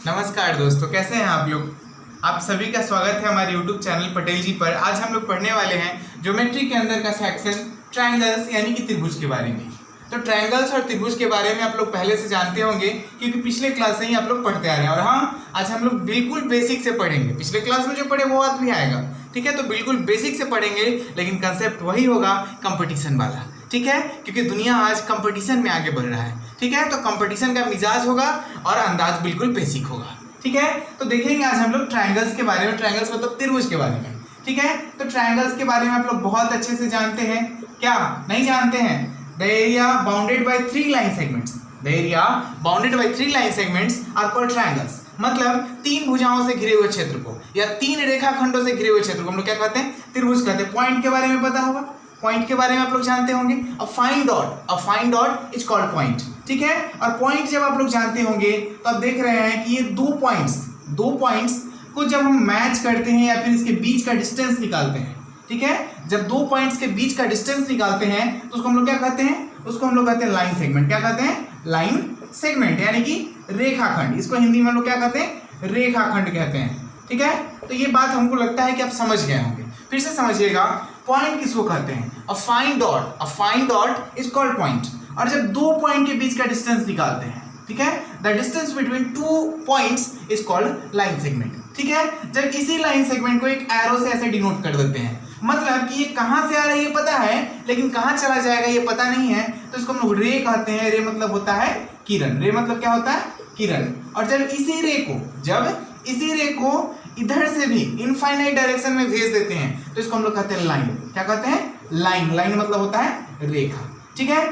नमस्कार दोस्तों, कैसे हैं आप लोग। आप सभी का स्वागत है हमारे YouTube चैनल पटेल जी पर। आज हम लोग पढ़ने वाले हैं ज्योमेट्री के अंदर का सेक्शन ट्रायंगल्स यानी कि त्रिभुज के बारे में। तो ट्रायंगल्स और त्रिभुज के बारे में आप लोग पहले से जानते होंगे क्योंकि पिछले क्लास से ही आप लोग पढ़ते आ रहे हैं। और हाँ, आज हम लोग बिल्कुल बेसिक से पढ़ेंगे। पिछले क्लास में जो पढ़े वो आज भी आएगा, ठीक है। तो बिल्कुल बेसिक से पढ़ेंगे, लेकिन कंसेप्ट वही होगा, कंपटीशन वाला, ठीक है। क्योंकि दुनिया आज कंपटीशन में आगे बढ़ रहा है, ठीक है। तो कंपटीशन का मिजाज होगा और अंदाज बिल्कुल बेसिक होगा, ठीक है। तो देखेंगे आज हम लोग ट्रायंगल्स के बारे में, ट्रायंगल्स मतलब त्रिभुज के बारे में, ठीक है। तो ट्रायंगल्स के बारे में आप लोग बहुत अच्छे से जानते हैं, क्या नहीं जानते हैं? The area bounded by 3 line segments, the area bounded by 3 line segments are called triangles. मतलब 3 भुजाओं से घिरे हुए क्षेत्र को या 3 रेखाखंडों से घिरे हुए क्षेत्र को हम लोग क्या कहते हैं? त्रिभुज कहते हैं। पॉइंट के बारे में पता होगा, पॉइंट के बारे में आप लोग जानते होंगे। A fine dot is called point, ठीक है। और पॉइंट जब आप लोग जानते होंगे तो आप देख रहे हैं कि ये दो पॉइंट्स को जब हम मैच करते हैं या फिर इसके बीच का डिस्टेंस निकालते हैं, ठीक है। जब 2 पॉइंट्स के बीच का डिस्टेंस निकालते हैं तो उसको हम लोग क्या कहते हैं? उसको हम लोग कहते हैं लाइन सेगमेंट। क्या कहते हैं? लाइन सेगमेंट, यानी कि रेखाखंड। इसको हिंदी में हम लोग क्या कहते हैं? रेखाखंड कहते हैं, ठीक है। तो ये बात हमको लगता है कि आप समझ गए होंगे। फिर से समझिएगा, पॉइंट किसको कहते हैं? A fine dot is called point. और जब 2 पॉइंट के बीच का डिस्टेंस निकालते हैं, ठीक है, the distance between 2 points is called line segment, ठीक है। जब इसी लाइन सेगमेंट को एक एरो से ऐसे डिनोट कर देते हैं, मतलब कि ये कहां से आ रहा है ये पता है, लेकिन कहां चला जाएगा ये पता नहीं है, तो इसको हम लोग रे कहते हैं। रे मतलब होता है किरण। रे मतलब क्या होता है? किरण। और जब इसी रे को इधर से भी इनफाइनाइट डायरेक्शन में भेज देते हैं तो इसको हम लोग कहते हैं लाइन। क्या कहते हैं? लाइन मतलब होता है रेखा, ठीक है।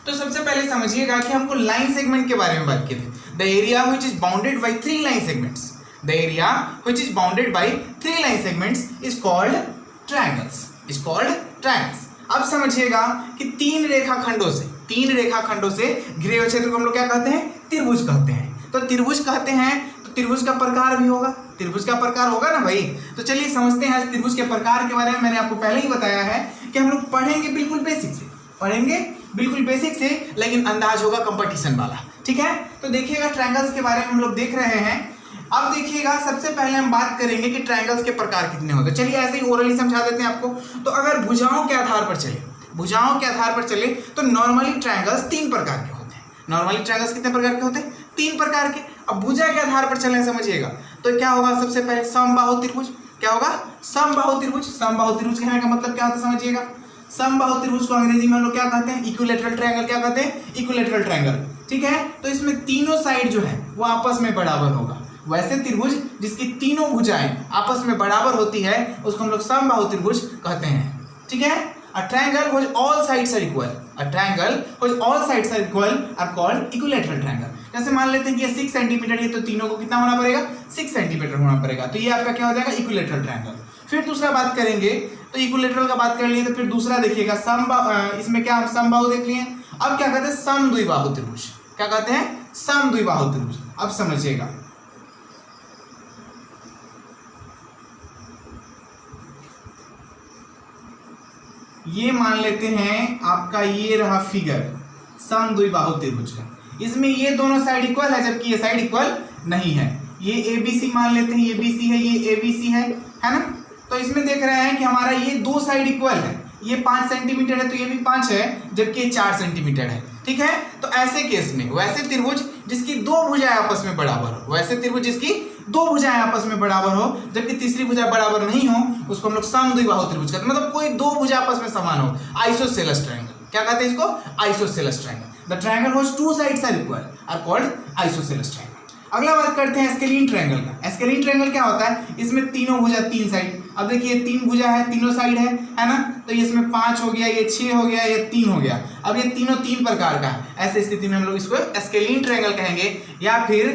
तो सबसे पहले समझिएगा कि हमको लाइन सेगमेंट के बारे में बात की थी। The area which is bounded by 3 line segments, the area which is bounded by 3 line segments is called triangles. अब समझिएगा कि 3 रेखाखंडों से घिरे हुए क्षेत्र को हम लोग क्या कहते हैं? त्रिभुज कहते हैं। तो त्रिभुज कहते हैं तो त्रिभुज का प्रकार भी होगा, त्रिभुज का प्रकार होगा ना भाई। तो चलिए समझते हैं आज त्रिभुज के प्रकार के बारे में। मैंने आपको पहले ही बताया है कि हम लोग पढ़ेंगे बिल्कुल बेसिक से, लेकिन अंदाज होगा कंपटीशन वाला, ठीक है। तो देखिएगा ट्रायंगल्स के बारे में हम लोग देख रहे हैं। अब देखिएगा, सबसे पहले हम बात करेंगे कि ट्रायंगल्स के प्रकार कितने होते हैं। चलिए ऐसे ही ओरली समझा देते हैं आपको। तो अगर भुजाओं के आधार पर चले तो नॉर्मली ट्रायंगल्स 3 प्रकार के होते हैं। नॉर्मली ट्रायंगल्स कितने प्रकार के होते हैं? 3 प्रकार के। अब भुजा के आधार पर चले समझिएगा तो क्या होगा? सबसे पहले समबाहु त्रिभुज। क्या होगा? समबाहु त्रिभुज कहने का मतलब क्या होता है समझिएगा। समबाहु त्रिभुज को अंग्रेजी में हम लोग क्या कहते हैं? Equilateral triangle. क्या कहते हैं? इक्विलैटरल ट्रायंगल, ठीक है। तो इसमें तीनों साइड जो है वो आपस में बराबर होगा। वैसे त्रिभुज जिसकी तीनों भुजाएं आपस में बराबर होती है उसको हम लोग समबाहु त्रिभुज कहते हैं, ठीक है। A triangle whose all sides are equal, are called equilateral triangle। जैसे मान लेते हैं कि ये 6 सेंटीमीटर है तो तीनों को कितना होना पड़ेगा? 6 सेंटीमीटर होना पड़ेगा। तो ये आपका क्या हो जाएगा? Equilateral triangle. फिर दूसरा बात करेंगे तो इक्विलैटरल का बात कर लिए, तो फिर दूसरा देखिएगा इसमें क्या हम समबाहु देख लिए। अब क्या कहते हैं? समद्विबाहु त्रिभुज। क्या कहते हैं? समद्विबाहु त्रिभुज। अब समझिएगा, ये मान लेते हैं आपका ये रहा फिगर समद्विबाहु त्रिभुज का। इसमें ये दोनों साइड इक्वल है जबकि ये साइड इक्वल नहीं है। ये ABC मान लेते हैं, ये BC है, ये ABC है ना। तो इसमें देख रहे हैं कि हमारा ये 2 साइड इक्वल है। ये 5 सेंटीमीटर है तो ये भी 5 है, जबकि ये 4 सेंटीमीटर है, ठीक है। तो ऐसे केस में वैसे त्रिभुज जिसकी 2 भुजाएं आपस में बराबर हो, जबकि तीसरी भुजा बराबर नहीं हो, उसको हम लोग समद्विबाहु त्रिभुज कहते हैं। मतलब कोई 2 भुजा आपस में समान हो, आइसोसेलेस ट्रायंगल। क्या कहते हैं इसको? Isosceles triangle. The triangle which 2 sides are equal are called isosceles triangle. अगला बात करते हैं स्केलीन ट्रायंगल का। स्केलीन ट्रायंगल क्या होता है? इसमें तीनों भुजा 3 साइड। अब देखिए 3 भुजा है, तीनों साइड है ना। तो इसमें 5 हो गया, ये 6 हो गया, ये 3 हो गया। अब ये तीनों 3 प्रकार का है। ऐसे स्थिति में हम लोग इसको स्केलीन ट्रायंगल कहेंगे या फिर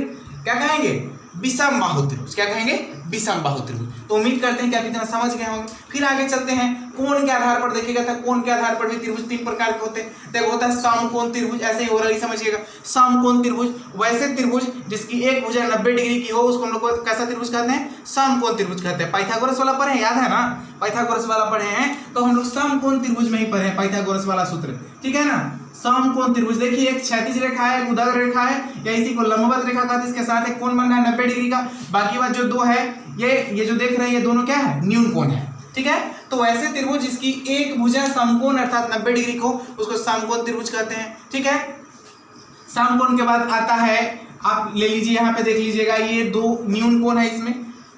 क्या कहेंगे? विषमबाहु त्रिभुज। क्या कहेंगे? विषमबाहु त्रिभुज। तो उम्मीद करते हैं कि आप इतना समझ गए होंगे। फिर आगे चलते हैं, कोण के आधार पर देखिएगा तो कोण के आधार पर भी त्रिभुज 3 प्रकार के होते हैं। देखो होता है समकोण त्रिभुज, ऐसे ही ओरली समझिएगा। समकोण त्रिभुज वैसे त्रिभुज जिसकी एक भुजा 90 डिग्री की हो उसको हम लोग कैसा त्रिभुज कहते हैं? समकोण त्रिभुज कहते हैं। पाइथागोरस वाला पढ़े, याद है ना? पाइथागोरस वाला पढ़े हैं तो हम लोग समकोण त्रिभुज में ही पढ़े, पाइथागोरस वाला सूत्र, ठीक है ना। समकोण त्रिभुज, देखिए एक क्षैतिज रेखा है, एक उदर रेखा है, या इसी को लंबवत रेखा कहते हैं, इसके साथ एक कोण बन रहा है 90 डिग्री का। बाकी बात जो दो है ये जो देख रहे हैं ये दोनों क्या है, न्यून कोण है, ठीक है। तो वैसे त्रिभुज जिसकी एक भुजा समकोण अर्थात 90 डिग्री को, उसको समकोण त्रिभुज कहते हैं, ठीक है। समकोण के बाद आता है, आप ले लीजिए यहाँ पे देख लीजिएगा, ये दो न्यून कोण है, इसमें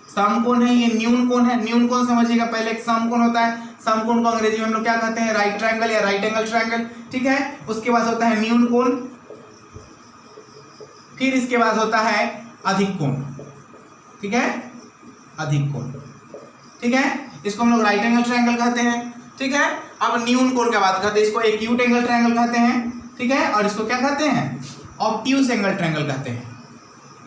समकोण है, ये न्यून कोण है। न्यून कोण समझिएगा, पहले एक समकोण होता है, समकोण को अंग्रेजी में हम लोग क्या कहते हैं, राइट ट्रायंगल या राइट एंगल ट्रायंगल, ठीक है। उसके बाद होता है न्यून कोण, फिर इसके बाद होता है अधिक कोण, ठीक है, अधिक कोण, ठीक है। इसको हम लोग राइट एंगल ट्रायंगल कहते हैं, ठीक है। अब न्यून कोण की बात करते हैं, इसको एक्यूट एंगल ट्रायंगल कहते हैं, ठीक है। और इसको क्या कहते हैं, ऑब्ट्यूज एंगल ट्रायंगल कहते हैं।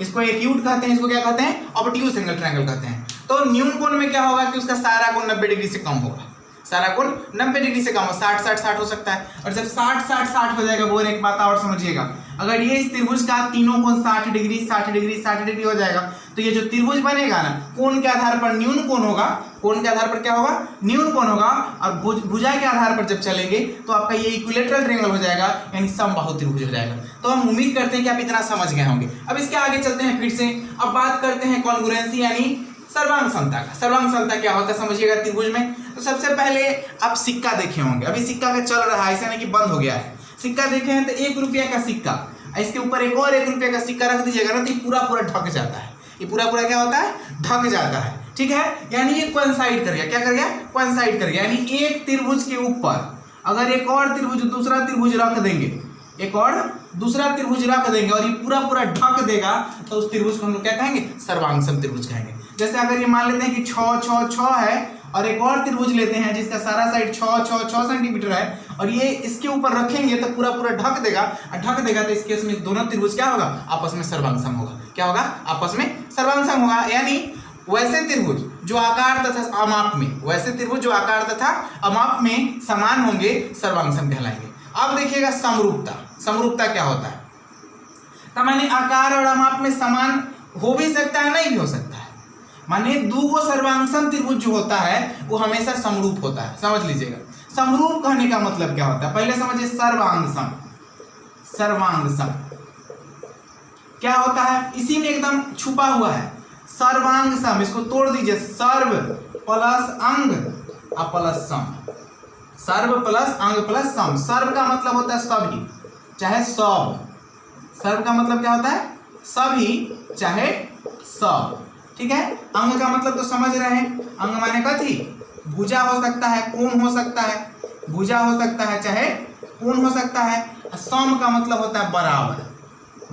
इसको एक्यूट कहते हैं, इसको क्या कहते हैं, ऑब्ट्यूज एंगल ट्रायंगल कहते हैं। तो न्यून कोण में क्या होगा कि उसका सारा कोण 90 डिग्री से कम होगा, सारा कोण 90 डिग्री से कम, 60-60-60 हो सकता है। और जब 60-60-60 हो जाएगा, वो एक बात और समझिएगा, अगर ये इस त्रिभुज का तीनों कोण 60 डिग्री 60 डिग्री 60 डिग्री हो जाएगा, तो ये जो त्रिभुज बनेगा ना, कोण के आधार पर न्यून कोण होगा, कोण के आधार पर क्या होगा, न्यून कोण होगा। और भुजा के आधार पर जब चलेंगे तो आपका ये इक्विलेटरल ट्रायंगल हो जाएगा, यानी समबाहु त्रिभुज हो जाएगा। तो हम उम्मीद करते हैं कि आप इतना समझ गए होंगे। अब इसके आगे चलते हैं, फिर से अब बात करते हैं कॉन्ग्रुएंसी यानी सर्वांग समता का। सर्वांग समता क्या होता है समझिएगा त्रिभुज में। तो सबसे पहले आप सिक्का देखे होंगे, अभी सिक्का का चल रहा है, ऐसा नहीं कि बंद हो गया है। सिक्का देखे हैं तो 1 रुपया का सिक्का, इसके ऊपर एक और 1 रुपया का सिक्का रख दीजिएगा ना, तो ये पूरा पूरा ढक जाता है, ये पूरा पूरा क्या होता है, ढक जाता है, ठीक है। यानी ये कोइंसाइड कर गया, क्या कर गया, कोइंसाइड कर गया। यानी एक त्रिभुज के ऊपर अगर एक और त्रिभुज दूसरा त्रिभुज रख देंगे, एक और दूसरा त्रिभुज रख देंगे और ये पूरा पूरा ढक देगा, तो उस त्रिभुज को हम लोग क्या कहेंगे, सर्वांगसम त्रिभुज कहेंगे। जैसे अगर ये मान लेते हैं कि 6-6-6 है और एक और त्रिभुज लेते हैं जिसका सारा साइड 6-6-6 सेंटीमीटर है, और ये इसके ऊपर रखेंगे तो पूरा पूरा ढक देगा, और ढक देगा तो इस केस में दोनों त्रिभुज क्या होगा, आपस में सर्वांगसम होगा। क्या होगा, आपस में सर्वांगसम होगा। यानी वैसे त्रिभुज जो आकार तथा अमाप में, वैसे त्रिभुज जो आकार तथा अमाप में समान होंगे, सर्वांगसम कहलाएंगे। अब देखिएगा समरूपता। समरूपता क्या होता है, तो माने आकार और अमाप में समान हो भी सकता है, नहीं भी हो सकता है। माने दो सर्वांगसम त्रिभुज जो होता है वो हमेशा समरूप होता है, समझ लीजिएगा। समरूप कहने का मतलब क्या होता है, पहले समझिए सर्वांगसम। सर्वांगसम क्या होता है, इसी में एकदम छुपा हुआ है सर्वांगसम। इसको तोड़ दीजिए, सर्व प्लस अंग प्लस सम, सर्व प्लस अंग प्लस सम। सर्व का मतलब होता है सभी चाहे सब, सर्व का मतलब क्या होता है, सभी चाहे सब, ठीक है। अंग का मतलब तो समझ रहे हैं, अंग माने कथी, भुजा हो सकता है, कोण हो सकता है, भुजा हो सकता है चाहे कोण हो सकता है। सम का मतलब होता है बराबर,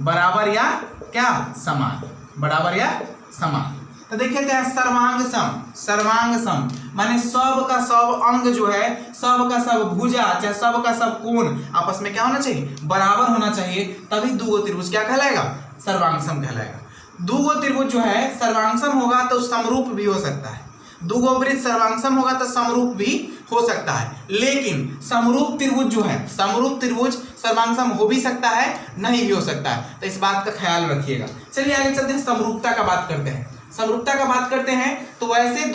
बराबर या क्या, समान, बराबर या समान। तो देखिए क्या है, सर्वांगसम। सर्वांगसम माने सब का सब अंग जो है, सब का सब भुजा चाहे सब का सब कोण आपस में क्या होना चाहिए, बराबर होना चाहिए, तभी दो त्रिभुज क्या कहलाएगा, सर्वांगसम कहलाएगा। दो त्रिभुज जो है सर्वांगसम होगा तो समरूप भी हो सकता है, दो वृत्त सर्वांगसम होगा तो समरूप भी हो सकता है। लेकिन समरूप त्रिभुज जो है, समरूप त्रिभुज सर्वांगसम हो भी सकता है, नहीं भी हो सकता है, तो इस बात का ख्याल रखिएगा। चलिए आगे चलते हैं, समरूपता का बात करते हैं। समरूपता का बात करते हैं तो वैसे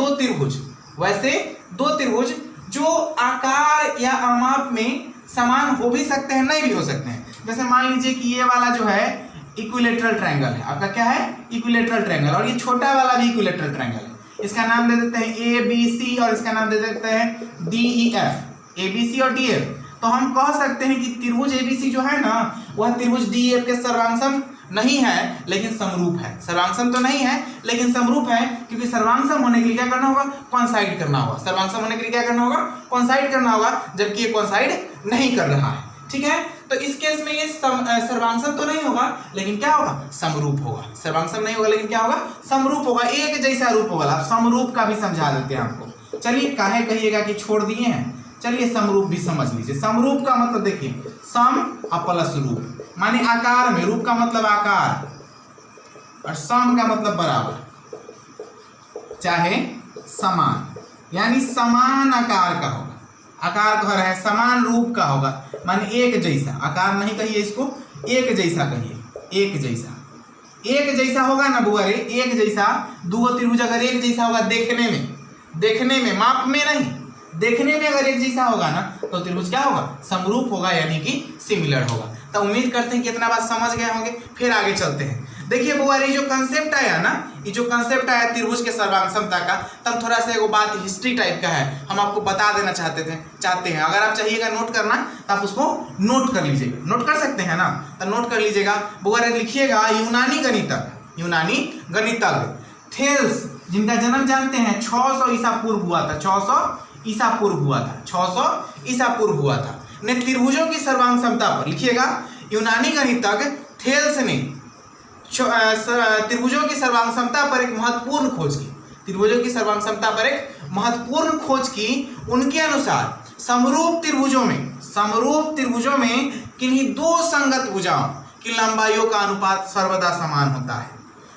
दो त्रिभुज जो आकार या अमाप में समान हो भी सकते हैं, नहीं भी हो सकते हैं। जैसे मान लीजिए कि ये वाला जो है इक्विलेटरल ट्रायंगल है, आपका क्या है, इक्विलेटरल ट्रायंगल, और ये छोटा वाला भी इक्विलेटरल ट्रायंगल है। इसका नाम दे देते हैं ABC और इसका नाम दे देते हैं DEF, ABC और DF। तो हम कह सकते हैं कि त्रिभुज ABC जो है ना, वह त्रिभुज DEF के सर्वांगसम नहीं है, लेकिन समरूप है। सर्वांगसम तो नहीं है लेकिन समरूप है, क्योंकि सर्वांगसम होने के लिए क्या करना होगा, कोइंसाइड करना होगा। सर्वांगसम होने के लिए क्या करना होगा, कोइंसाइड करना होगा, जबकि ये कोइंसाइड नहीं कर रहा है, ठीक है। तो इस केस में ये सर्वांगसम तो नहीं होगा, लेकिन क्या होगा, समरूप होगा। सर्वांगसम नहीं होगा लेकिन क्या होगा, समरूप होगा, एक जैसा रूप होगा। आप समरूप का भी समझा देते हैं आपको। चलिए काहे कहिएगा कि छोड़ दिए हैं, चलिए समरूप भी समझ लीजिए। समरूप का मतलब देखिए, सम प्लस रूप माने आकार में, रूप का मतलब आकार और सम का मतलब बराबर चाहे समान, यानी समान आकार का होगा। आकार कह रहा है, समान रूप का होगा, माने एक जैसा। आकार नहीं कहिए इसको, एक जैसा कहिए, एक जैसा। एक जैसा होगा ना बुआ रे, एक जैसा। दो त्रिभुज अगर एक जैसा होगा देखने में, माप में नहीं, देखने में अगर एक जैसा होगा ना तो त्रिभुज क्या होगा, समरूप होगा, यानी कि सिमिलर होगा। तो उम्मीद करते हैं कि इतना बात समझ गए होंगे। फिर आगे चलते हैं। देखिए बुआ, ये जो कंसेप्ट आया ना, ये जो कंसेप्ट आया त्रिभुज के सर्वांग समता का, तब थोड़ा सा एक बात हिस्ट्री टाइप का है, हम आपको बता देना चाहते हैं। अगर आप चाहिएगा नोट करना तो आप उसको नोट कर लीजिएगा, नोट कर सकते हैं ना, तो नोट कर लीजिएगा। बुआ लिखिएगा यूनानी गणितज्ञ थेल्स, जिनका जन्म जानते हैं 600 ईसा पूर्व हुआ था, 600 ईसा पूर्व हुआ था, 600 ईसा पूर्व हुआ था, ने त्रिभुजों की सर्वांग समता पर, लिखिएगा यूनानी गणितज्ञ थेल्स ने त्रिभुजों की सर्वांग समता पर एक महत्वपूर्ण खोज की, त्रिभुजों की सर्वांग समता पर एक महत्वपूर्ण खोज की। उनके अनुसार समरूप त्रिभुजों में किन्हीं दो संगत भुजाओं की लंबाइयों का अनुपात सर्वदा समान होता है।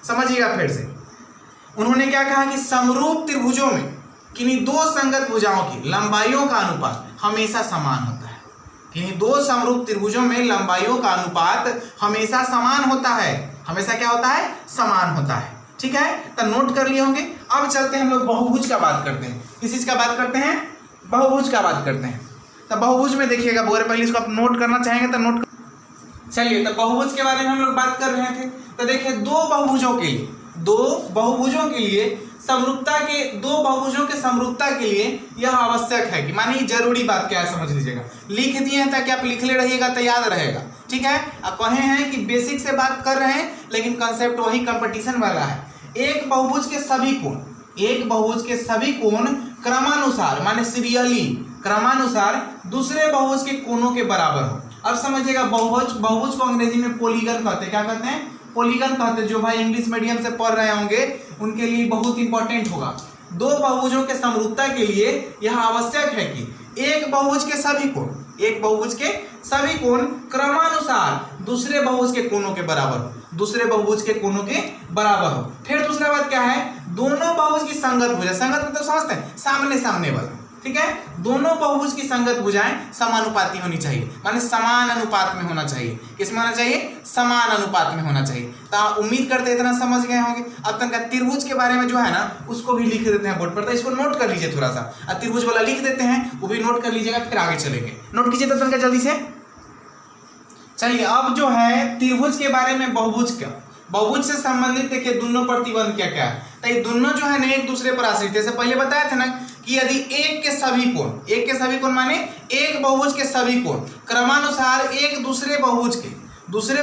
समझिएगा फिर से, उन्होंने क्या कहा कि समरूप त्रिभुजों में किन्हीं दो संगत भुजाओं की लंबाइयों का अनुपात हमेशा समान होता है। किन्हीं दो समरूप त्रिभुजों में लंबाइयों का अनुपात हमेशा समान होता है। हमेशा क्या होता है, समान होता है। ठीक है, तो नोट कर लिए होंगे। अब चलते हैं हम लोग बहुभुज का बात करते हैं। किस चीज का बात करते हैं, बहुभुज का बात करते हैं। तो बहुभुज में देखिएगा, पहले इसको आप नोट करना चाहेंगे तो नोट चलिए। तो बहुभुज के बारे में हम लोग बात कर रहे थे। तो देखिए दो बहुभुजों के लिए समरूपता के लिए यह आवश्यक है कि, मानिए जरूरी बात क्या है समझ लीजिएगा, लिख दिए हैं ताकि आप लिख ले रहिएगा तो याद रहेगा। ठीक है, आप कहे हैं कि बेसिक से बात कर रहे हैं लेकिन कंसेप्ट वही कंपटीशन वाला है। एक बहुभुज के सभी कोण क्रमानुसार, माने सीरियली क्रमानुसार दूसरे बहुभुज के कोणों के बराबर हो। अब समझिएगा, बहुभुज को अंग्रेजी में पॉलीगन कहते हैं। क्या कहते हैं, पॉलीगन कहते हैं। जो भाई इंग्लिश मीडियम से पढ़ रहे होंगे उनके लिए बहुत इंपॉर्टेंट होगा। दो बहुभुजों के समरूपता के लिए यह आवश्यक है कि एक बहुभुज के सभी कोण क्रमानुसार दूसरे बहुभुज के कोणों के बराबर हो। फिर दूसरा बात क्या है, दोनों बहुभुज की संगत भुजा, संगत मतलब समझते हैं, सामने वाला। ठीक है, दोनों बहुभुज की संगत भुजाएं समानुपाती होनी चाहिए, माने समान अनुपात में होना चाहिए। किस में होना चाहिए, समान अनुपात में होना चाहिए। तो उम्मीद करते इतना समझ गए होंगे। अब तक त्रिभुज के बारे में जो है ना उसको भी लिख देते हैं बोर्ड पर, तो इसको नोट कर लीजिए थोड़ा सा। अब त्रिभुज वाला लिख देते हैं, वो भी नोट कर लीजिएगा, फिर आगे चलेंगे। नोट कीजिए तब तक जल्दी से। चलिए, अब जो है त्रिभुज के बारे में, बहुभुज से संबंधित देखिए दोनों प्रतिबंध क्या क्या है। तो ये दोनों जो है ना एक दूसरे पर आश्रित, जैसे पहले बताया था ना कि यदि एक के सभी कोण माने एक बहुभुज के सभी कोण क्रमानुसार एक दूसरे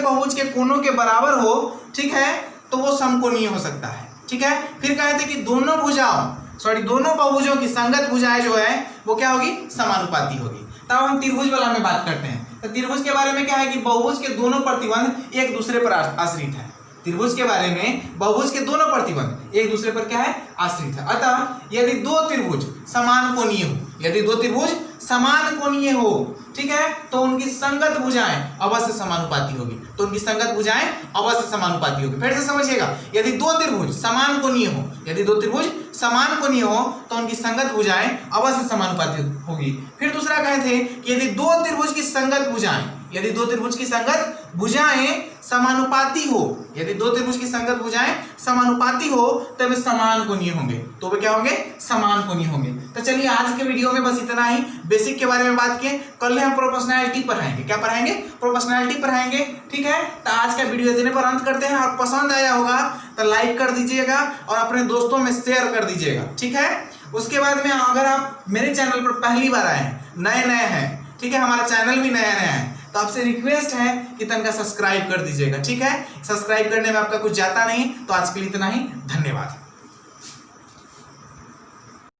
बहुभुज के कोणों के बराबर हो, ठीक है, तो वो समकोणीय हो सकता है। ठीक है, फिर कहते हैं कि दोनों बहुभुजों की संगत भुजाएं जो है वो क्या होगी, समानुपाती होगी। तब हम त्रिभुज वाला में बात करते हैं। तो त्रिभुज के बारे में क्या है कि बहुभुज के दोनों प्रतिबंध एक दूसरे पर आश्रित है। त्रिभुज के बारे में बहुभुज के दोनों प्रतिबंध एक दूसरे पर क्या है, आश्रित है। अतः यदि दो त्रिभुज समान कोणीय हो, ठीक है, तो उनकी संगत भुजाएं अवश्य समानुपाती होगी। फिर से समझिएगा, यदि दो त्रिभुज समान कोणीय हो तो उनकी संगत भुजाएं अवश्य समानुपाती होगी। फिर दूसरा कहे थे कि यदि दो त्रिभुज की संगत भुजाएं समानुपाती हो तब समान कोणीय होंगे, तो वे क्या होंगे, समान कोणीय होंगे। तो चलिए आज के वीडियो में बस इतना ही। बेसिक के बारे में बात किए, कल हम प्रोपोर्शनैलिटी पढ़ाएंगे। क्या पढ़ाएंगे, प्रोपोर्शनैलिटी पढ़ाएंगे। ठीक है, तो आज का वीडियो इतने पर अंत करते हैं। और पसंद आया होगा तो लाइक कर दीजिएगा और अपने दोस्तों में शेयर कर दीजिएगा। ठीक है, उसके बाद में अगर आप मेरे चैनल पर पहली बार आए हैं, नए हैं, ठीक है, हमारा चैनल भी नया है, तो आपसे रिक्वेस्ट है कि तनका सब्सक्राइब कर दीजिएगा। ठीक है, सब्सक्राइब करने में आपका कुछ जाता नहीं। तो आज के लिए इतना ही, धन्यवाद।